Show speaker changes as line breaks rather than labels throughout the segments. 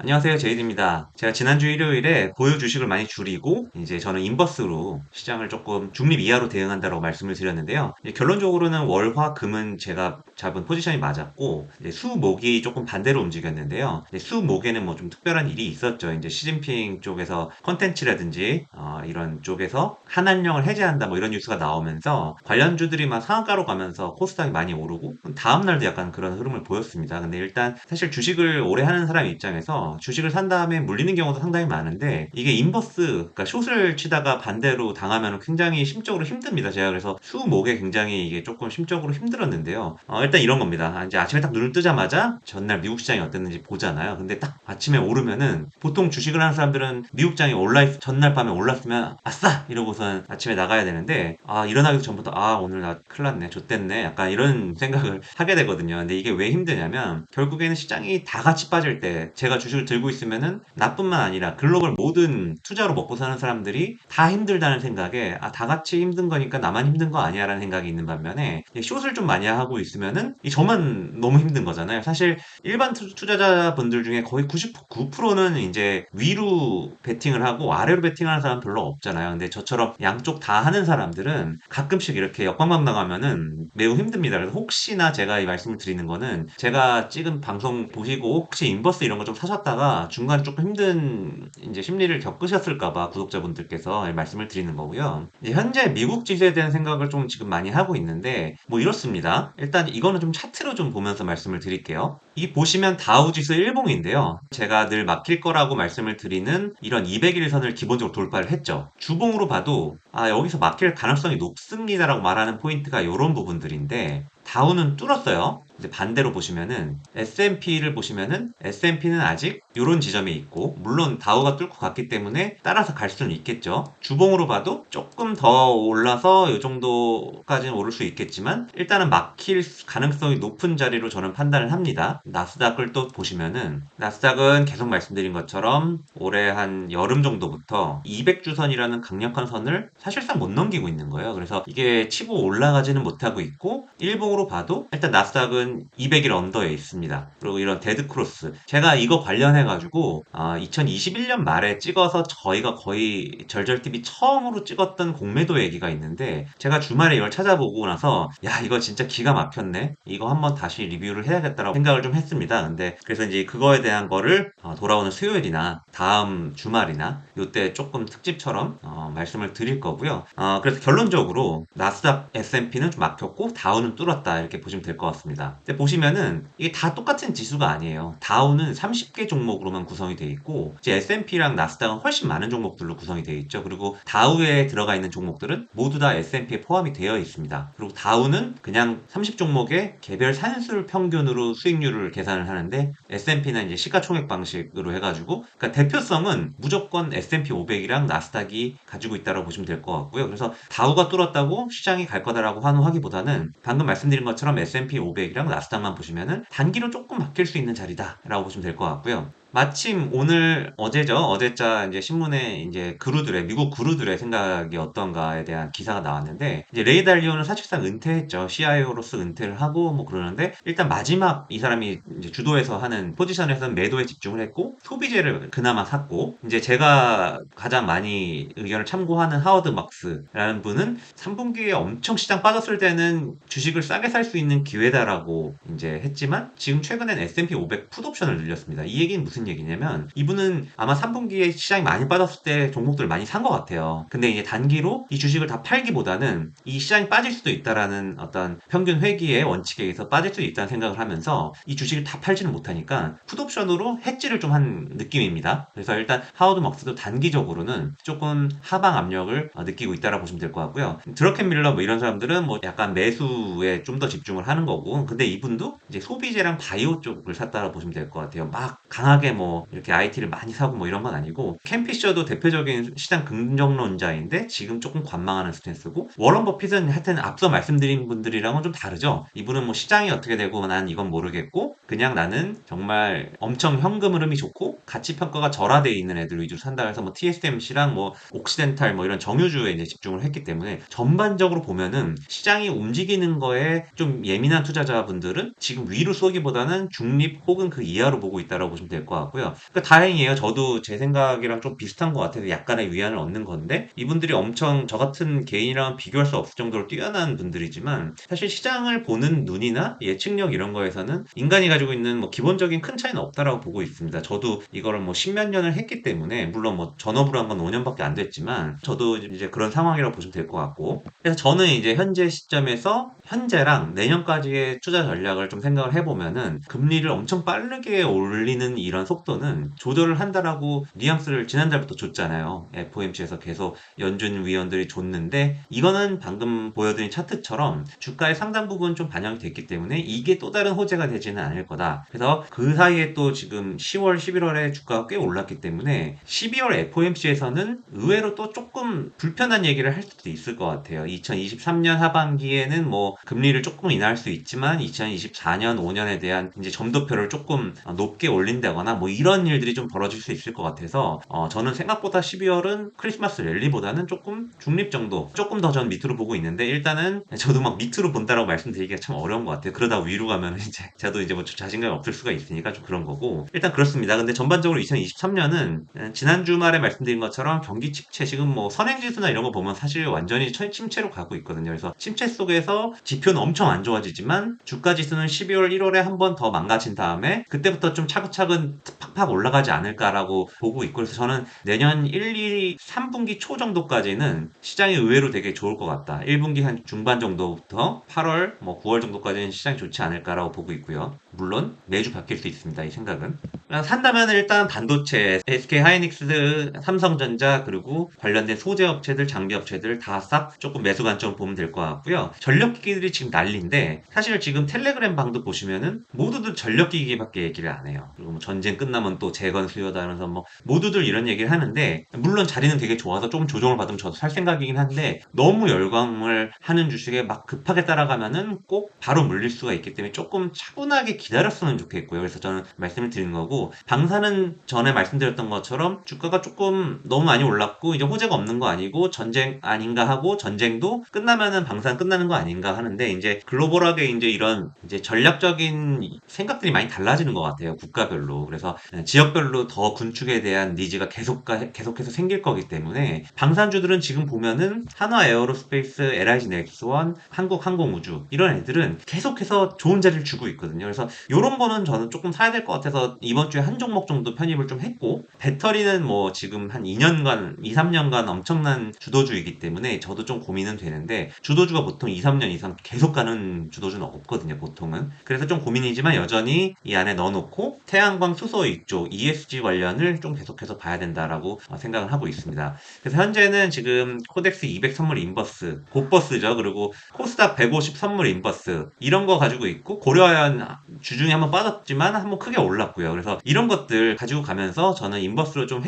안녕하세요. 제이드입니다. 제가 지난주 일요일에 보유 주식을 많이 줄이고 이제 저는 인버스로 시장을 조금 중립 이하로 대응한다고 말씀을 드렸는데요. 이제 결론적으로는 월, 화, 금은 제가 잡은 포지션이 맞았고 이제 수, 목이 조금 반대로 움직였는데요. 이제 수, 목에는 뭐 좀 특별한 일이 있었죠. 이제 시진핑 쪽에서 컨텐츠라든지 이런 쪽에서 한한령을 해제한다 뭐 이런 뉴스가 나오면서 관련주들이 막 상한가로 가면서 코스닥이 많이 오르고 다음 날도 약간 그런 흐름을 보였습니다. 근데 일단 사실 주식을 오래 하는 사람 입장에서 주식을 산 다음에 물리는 경우도 상당히 많은데 이게 인버스, 그러니까 숏을 치다가 반대로 당하면 굉장히 심적으로 힘듭니다. 제가 그래서 수, 목에 굉장히 이게 조금 심적으로 힘들었는데요. 일단 이런 겁니다. 이제 아침에 딱 눈을 뜨자마자 전날 미국 시장이 어땠는지 보잖아요. 근데 딱 아침에 오르면은 보통 주식을 하는 사람들은 미국 시장이 전날 밤에 올랐으면 아싸! 이러고선 아침에 나가야 되는데 일어나기 전부터 오늘 나 큰일 났네, 좆됐네, 약간 이런 생각을 하게 되거든요. 근데 이게 왜 힘드냐면 결국에는 시장이 다 같이 빠질 때 제가 주식을 들고 있으면은 나뿐만 아니라 글로벌 모든 투자로 먹고 사는 사람들이 다 힘들다는 생각에 다 같이 힘든 거니까 나만 힘든 거 아니야라는 생각이 있는 반면에 숏을 좀 많이 하고 있으면은 저만 너무 힘든 거잖아요. 사실 일반 투자자분들 중에 거의 99%는 이제 위로 베팅을 하고 아래로 베팅하는 사람 별로 없잖아요. 근데 저처럼 양쪽 다 하는 사람들은 가끔씩 이렇게 역광방 당하면은 매우 힘듭니다. 그래서 혹시나 제가 이 말씀을 드리는 거는 제가 찍은 방송 보시고 혹시 인버스 이런 거 좀 사셨다가 중간에 조금 힘든 이제 심리를 겪으셨을까봐 구독자분들께서 말씀을 드리는 거고요. 이제 현재 미국 지수에 대한 생각을 좀 지금 많이 하고 있는데 뭐 이렇습니다. 일단 이거는 좀 차트로 좀 보면서 말씀을 드릴게요. 이 보시면 다우지수 일봉인데요. 제가 늘 막힐 거라고 말씀을 드리는 이런 200일선을 기본적으로 돌파를 했죠. 주봉으로 봐도 여기서 막힐 가능성이 높습니다라고 말하는 포인트가 이런 부분들인데 다우는 뚫었어요. 이제 반대로 보시면은 S&P를 보시면은 S&P는 아직 이런 지점에 있고 물론 다우가 뚫고 갔기 때문에 따라서 갈 수는 있겠죠. 주봉으로 봐도 조금 더 올라서 이 정도까지는 오를 수 있겠지만 일단은 막힐 가능성이 높은 자리로 저는 판단을 합니다. 나스닥을 또 보시면은 나스닥은 계속 말씀드린 것처럼 올해 한 여름 정도부터 200주선이라는 강력한 선을 사실상 못 넘기고 있는 거예요. 그래서 이게 치고 올라가지는 못하고 있고 일봉으로 봐도 일단 나스닥은 200일 언더에 있습니다. 그리고 이런 데드크로스 제가 이거 관련해 가지고 2021년 말에 찍어서 저희가 거의 절절TV 처음으로 찍었던 공매도 얘기가 있는데 제가 주말에 이걸 찾아보고 나서 야 이거 진짜 기가 막혔네, 이거 한번 다시 리뷰를 해야겠다라고 생각을 좀 했습니다. 근데 그래서 이제 그거에 대한 거를 돌아오는 수요일이나 다음 주말이나 요때 조금 특집처럼 말씀을 드릴 거고요. 그래서 결론적으로 나스닥 S&P는 좀 막혔고 다우는 뚫었다 이렇게 보시면 될 것 같습니다. 근데 보시면은 이게 다 똑같은 지수가 아니에요. 다우는 30개 종목으로만 구성이 되어 있고 이제 S&P랑 나스닥은 훨씬 많은 종목들로 구성이 되어 있죠. 그리고 다우에 들어가 있는 종목들은 모두 다 S&P에 포함이 되어 있습니다. 그리고 다우는 그냥 30종목의 개별 산술 평균으로 수익률을 계산을 하는데 S&P는 이제 시가총액 방식으로 해가지고 그러니까 대표성은 무조건 S&P 500이랑 나스닥이 가지고 있다고 보시면 될 것 같고요. 그래서 다우가 뚫었다고 시장이 갈 거다라고 환호하기보다는 방금 말씀드린 것처럼 S&P 500이랑 나스닥만 보시면은 단기로 조금 바뀔 수 있는 자리다라고 보시면 될 것 같고요. 마침 오늘 어제죠. 어제자 이제 신문에 이제 미국 그루들의 생각이 어떤가에 대한 기사가 나왔는데 이제 레이 달리오는 사실상 은퇴했죠. CIO로서 은퇴를 하고 뭐 그러는데 일단 마지막 이 사람이 이제 주도해서 하는 포지션에서는 매도에 집중을 했고 소비재를 그나마 샀고 이제 제가 가장 많이 의견을 참고하는 하워드 막스라는 분은 3분기에 엄청 시장 빠졌을 때는 주식을 싸게 살 수 있는 기회다라고 이제 했지만 지금 최근엔 S&P 500 풋옵션을 늘렸습니다. 이 얘기는 무슨 얘기냐면 이분은 아마 3분기에 시장이 많이 빠졌을 때 종목들을 많이 산 것 같아요. 근데 이제 단기로 이 주식을 다 팔기보다는 이 시장이 빠질 수도 있다라는 어떤 평균 회귀의 원칙에 의해서 빠질 수도 있다는 생각을 하면서 이 주식을 다 팔지는 못하니까 풋옵션으로 해지를 좀 한 느낌입니다. 그래서 일단 하워드 먹스도 단기적으로는 조금 하방 압력을 느끼고 있다라고 보시면 될 것 같고요. 드러켄밀러 뭐 이런 사람들은 뭐 약간 매수에 좀 더 집중을 하는 거고 근데 이분도 이제 소비재랑 바이오 쪽을 샀다라고 보시면 될 것 같아요. 막 강하게 뭐 이렇게 IT를 많이 사고 뭐 이런 건 아니고 캠피셔도 대표적인 시장 긍정론자인데 지금 조금 관망하는 스탠스고 워런 버핏은 하여튼 앞서 말씀드린 분들이랑은 좀 다르죠. 이분은 뭐 시장이 어떻게 되고 난 이건 모르겠고 그냥 나는 정말 엄청 현금 흐름이 좋고 가치 평가가 절하되어 있는 애들 위주로 산다 해서 뭐 TSMC랑 뭐 옥시덴탈 뭐 이런 정유주에 이제 집중을 했기 때문에 전반적으로 보면은 시장이 움직이는 거에 좀 예민한 투자자분들은 지금 위로 쏘기보다는 중립 혹은 그 이하로 보고 있다라고 보시면 될 것 것 같고요. 그러니까 다행이에요. 저도 제 생각이랑 좀 비슷한 것 같아서 약간의 위안을 얻는 건데 이분들이 엄청 저 같은 개인이랑 비교할 수 없을 정도로 뛰어난 분들이지만 사실 시장을 보는 눈이나 예측력 이런 거에서는 인간이 가지고 있는 뭐 기본적인 큰 차이는 없다라고 보고 있습니다. 저도 이거를 뭐 십몇 년을 했기 때문에 물론 뭐 전업으로 한 건 5년밖에 안 됐지만 저도 이제 그런 상황이라고 보시면 될 것 같고 그래서 저는 이제 현재 시점에서 현재랑 내년까지의 투자 전략을 좀 생각을 해보면은 금리를 엄청 빠르게 올리는 이런 속도는 조절을 한다라고 뉘앙스를 지난달부터 줬잖아요. FOMC에서 계속 연준 위원들이 줬는데 이거는 방금 보여드린 차트처럼 주가의 상당 부분 좀 반영이 됐기 때문에 이게 또 다른 호재가 되지는 않을 거다. 그래서 그 사이에 또 지금 10월, 11월에 주가가 꽤 올랐기 때문에 12월 FOMC에서는 의외로 또 조금 불편한 얘기를 할 수도 있을 것 같아요. 2023년 하반기에는 뭐 금리를 조금 인하할 수 있지만 2024년, 5년에 대한 이제 점도표를 조금 높게 올린다거나 뭐 이런 일들이 좀 벌어질 수 있을 것 같아서 저는 생각보다 12월은 크리스마스 랠리보다는 조금 중립 정도 조금 더 전 밑으로 보고 있는데 일단은 저도 막 밑으로 본다라고 말씀드리기가 참 어려운 것 같아요. 그러다 위로 가면 이제 저도 이제 뭐 자신감이 없을 수가 있으니까 좀 그런 거고 일단 그렇습니다. 근데 전반적으로 2023년은 지난 주말에 말씀드린 것처럼 경기 침체 지금 뭐 선행지수나 이런 거 보면 사실 완전히 침체로 가고 있거든요. 그래서 침체 속에서 지표는 엄청 안 좋아지지만 주가 지수는 12월, 1월에 한 번 더 망가진 다음에 그때부터 좀 차근차근 팍팍 올라가지 않을까라고 보고 있고 그래서 저는 내년 1, 2, 3분기 초 정도까지는 시장이 의외로 되게 좋을 것 같다. 1분기 한 중반 정도부터 8월, 뭐 9월 정도까지는 시장이 좋지 않을까라고 보고 있고요. 물론 매주 바뀔 수 있습니다. 이 생각은. 산다면 일단 반도체, SK 하이닉스, 삼성전자 그리고 관련된 소재 업체들, 장비 업체들 다 싹 조금 매수 관점 보면 될 것 같고요. 전력기기들이 지금 난리인데 사실 지금 텔레그램 방도 보시면은 모두들 전력기기밖에 얘기를 안 해요. 그리고 뭐 전쟁 끝나면 또 재건 수요다 하면서 뭐 모두들 이런 얘기를 하는데 물론 자리는 되게 좋아서 조금 조정을 받으면 저도 살 생각이긴 한데 너무 열광을 하는 주식에 막 급하게 따라가면은 꼭 바로 물릴 수가 있기 때문에 조금 차분하게 기다렸으면 좋겠고요. 그래서 저는 말씀을 드린 거고 방사는 전에 말씀드렸던 것처럼 주가가 조금 너무 많이 올랐고 이제 호재가 없는 거 아니고 전쟁 아닌가 하고 전쟁도 끝나면은 방사는 끝나는 거 아닌가 하는데 이제 글로벌하게 이제 이런 이제 전략적인 생각들이 많이 달라지는 것 같아요. 국가별로. 그래서 지역별로 더 군축에 대한 니즈가 계속해서 생길 거기 때문에 방산주들은 지금 보면은 한화 에어로스페이스, LIG 넥스원, 한국항공우주 이런 애들은 계속해서 좋은 자리를 주고 있거든요. 그래서 이런 거는 저는 조금 사야 될 것 같아서 이번 주에 한 종목 정도 편입을 좀 했고 배터리는 뭐 지금 한 2년간, 2, 3년간 엄청난 주도주이기 때문에 저도 좀 고민은 되는데 주도주가 보통 2, 3년 이상 계속 가는 주도주는 없거든요, 보통은. 그래서 좀 고민이지만 여전히 이 안에 넣어놓고 태양광 수소 이쪽 ESG 관련을 좀 계속해서 봐야 된다라고 생각을 하고 있습니다. 그래서 현재는 지금 코덱스 200 선물 인버스, 곧버스죠. 그리고 코스닥 150 선물 인버스 이런 거 가지고 있고 고려아연 주중에 한번 빠졌지만 한번 크게 올랐고요. 그래서 이런 것들 가지고 가면서 저는 인버스로 좀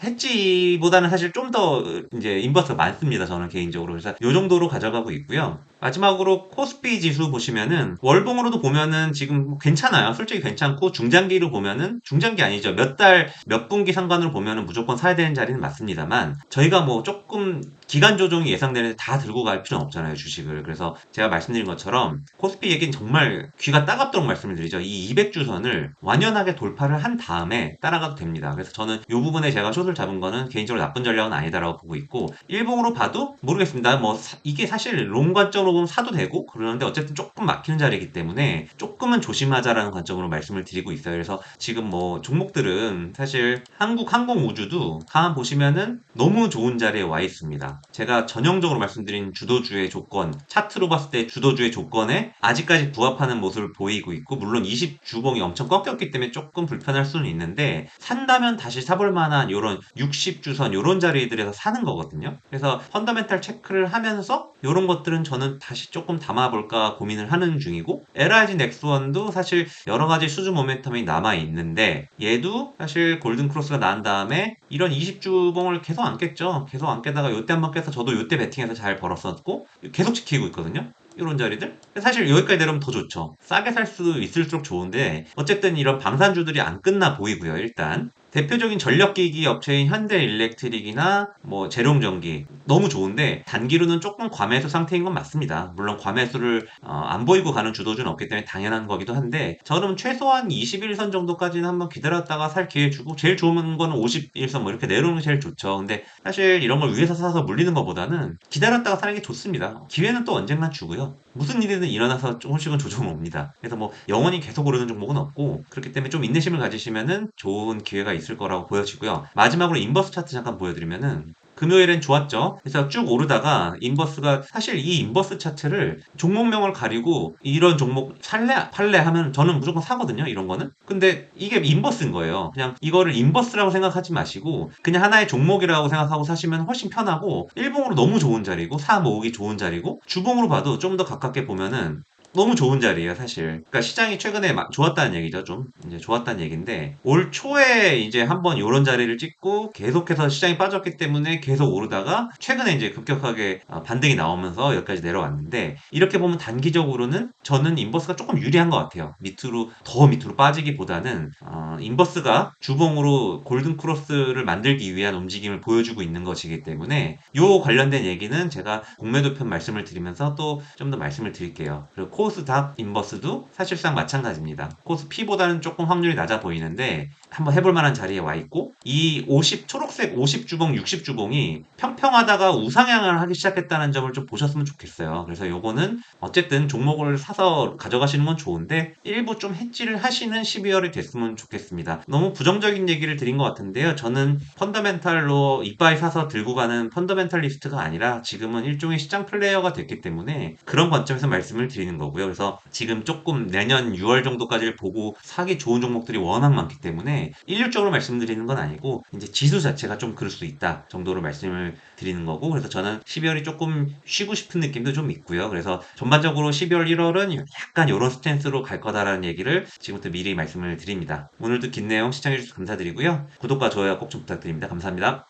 해지보다는 사실 좀 더 이제 인버스가 많습니다. 저는 개인적으로. 그래서 이 정도로 가져가고 있고요. 마지막으로 코스피 지수 보시면은 월봉으로도 보면은 지금 괜찮아요. 솔직히 괜찮고 중장기로 보면은 중장기 아니죠. 몇 달, 몇 분기 상관으로 보면은 무조건 사야 되는 자리는 맞습니다만 저희가 뭐 조금 기간 조정이 예상되는데 다 들고 갈 필요는 없잖아요, 주식을. 그래서 제가 말씀드린 것처럼 코스피 얘기는 정말 귀가 따갑도록 말씀을 드리죠. 이 200주선을 완연하게 돌파를 한 다음에 따라가도 됩니다. 그래서 저는 이 부분에 제가 숏을 잡은 거는 개인적으로 나쁜 전략은 아니다라고 보고 있고 일봉으로 봐도 모르겠습니다. 뭐 이게 사실 롱 관점으로 보면 사도 되고 그러는데 어쨌든 조금 막히는 자리이기 때문에 조금은 조심하자라는 관점으로 말씀을 드리고 있어요. 그래서 지금 뭐 종목들은 사실 한국항공우주도 가만 보시면은 너무 좋은 자리에 와 있습니다. 제가 전형적으로 말씀드린 주도주의 조건, 차트로 봤을 때 주도주의 조건에 아직까지 부합하는 모습을 보이고 있고 물론 20주봉이 엄청 꺾였기 때문에 조금 불편할 수는 있는데 산다면 다시 사볼 만한 이런 60주선 이런 자리들에서 사는 거거든요. 그래서 펀더멘탈 체크를 하면서 이런 것들은 저는 다시 조금 담아볼까 고민을 하는 중이고 LIG 넥스원도 사실 여러 가지 수주 모멘텀이 남아 있는데 얘도 사실 골든 크로스가 난 다음에 이런 20주봉을 계속 안 깼죠. 계속 안 깨다가 요때 한번 깨서 저도 요때 베팅해서 잘 벌었었고 계속 지키고 있거든요. 이런 자리들? 사실 여기까지 내려오면 더 좋죠. 싸게 살 수 있을수록 좋은데 어쨌든 이런 방산주들이 안 끝나 보이고요. 일단 대표적인 전력기기 업체인 현대일렉트릭이나 뭐 재룡전기 너무 좋은데 단기로는 조금 과매수 상태인 건 맞습니다. 물론 과매수를 안 보이고 가는 주도주는 없기 때문에 당연한 거기도 한데 저는 최소한 21선 정도까지는 한번 기다렸다가 살 기회 주고 제일 좋은 거는 51선 뭐 이렇게 내려오는 게 제일 좋죠. 근데 사실 이런 걸 위에서 사서 물리는 것보다는 기다렸다가 사는 게 좋습니다. 기회는 또 언젠간 주고요. 무슨 일이든 일어나서 조금씩은 조정은 옵니다. 그래서 뭐 영원히 계속 오르는 종목은 없고 그렇기 때문에 좀 인내심을 가지시면은 좋은 기회가 있을 거라고 보여지고요. 마지막으로 인버스 차트 잠깐 보여드리면은 금요일엔 좋았죠. 그래서 쭉 오르다가 인버스가 사실 이 인버스 차트를 종목명을 가리고 이런 종목 살래 팔래 하면 저는 무조건 사거든요. 이런 거는. 근데 이게 인버스인 거예요. 그냥 이거를 인버스라고 생각하지 마시고 그냥 하나의 종목이라고 생각하고 사시면 훨씬 편하고 일봉으로 너무 좋은 자리고 사 모으기 좋은 자리고 주봉으로 봐도 좀 더 가깝게 보면은 너무 좋은 자리예요, 사실. 그러니까 시장이 최근에 좋았다는 얘기죠, 좀. 이제 좋았다는 얘기인데, 올 초에 이제 한번 요런 자리를 찍고 계속해서 시장이 빠졌기 때문에 계속 오르다가 최근에 이제 급격하게 반등이 나오면서 여기까지 내려왔는데, 이렇게 보면 단기적으로는 저는 인버스가 조금 유리한 것 같아요. 더 밑으로 빠지기보다는, 인버스가 주봉으로 골든 크로스를 만들기 위한 움직임을 보여주고 있는 것이기 때문에, 요 관련된 얘기는 제가 공매도 편 말씀을 드리면서 또 좀 더 말씀을 드릴게요. 그리고 코스닥 인버스도 사실상 마찬가지입니다. 코스 P보다는 조금 확률이 낮아 보이는데 한번 해볼 만한 자리에 와 있고 이 50, 초록색 50주봉, 60주봉이 평평하다가 우상향을 하기 시작했다는 점을 좀 보셨으면 좋겠어요. 그래서 요거는 어쨌든 종목을 사서 가져가시는 건 좋은데 일부 좀 해지를 하시는 12월이 됐으면 좋겠습니다. 너무 부정적인 얘기를 드린 것 같은데요. 저는 펀더멘탈로 이빠이 사서 들고 가는 펀더멘탈리스트가 아니라 지금은 일종의 시장 플레이어가 됐기 때문에 그런 관점에서 말씀을 드리는 거고요. 그래서 지금 조금 내년 6월 정도까지를 보고 사기 좋은 종목들이 워낙 많기 때문에 일률적으로 말씀드리는 건 아니고 이제 지수 자체가 좀 그럴 수 있다 정도로 말씀을 드리는 거고 그래서 저는 12월이 조금 쉬고 싶은 느낌도 좀 있고요. 그래서 전반적으로 12월, 1월은 약간 이런 스탠스로 갈 거다라는 얘기를 지금부터 미리 말씀을 드립니다. 오늘도 긴 내용 시청해주셔서 감사드리고요. 구독과 좋아요 꼭 좀 부탁드립니다. 감사합니다.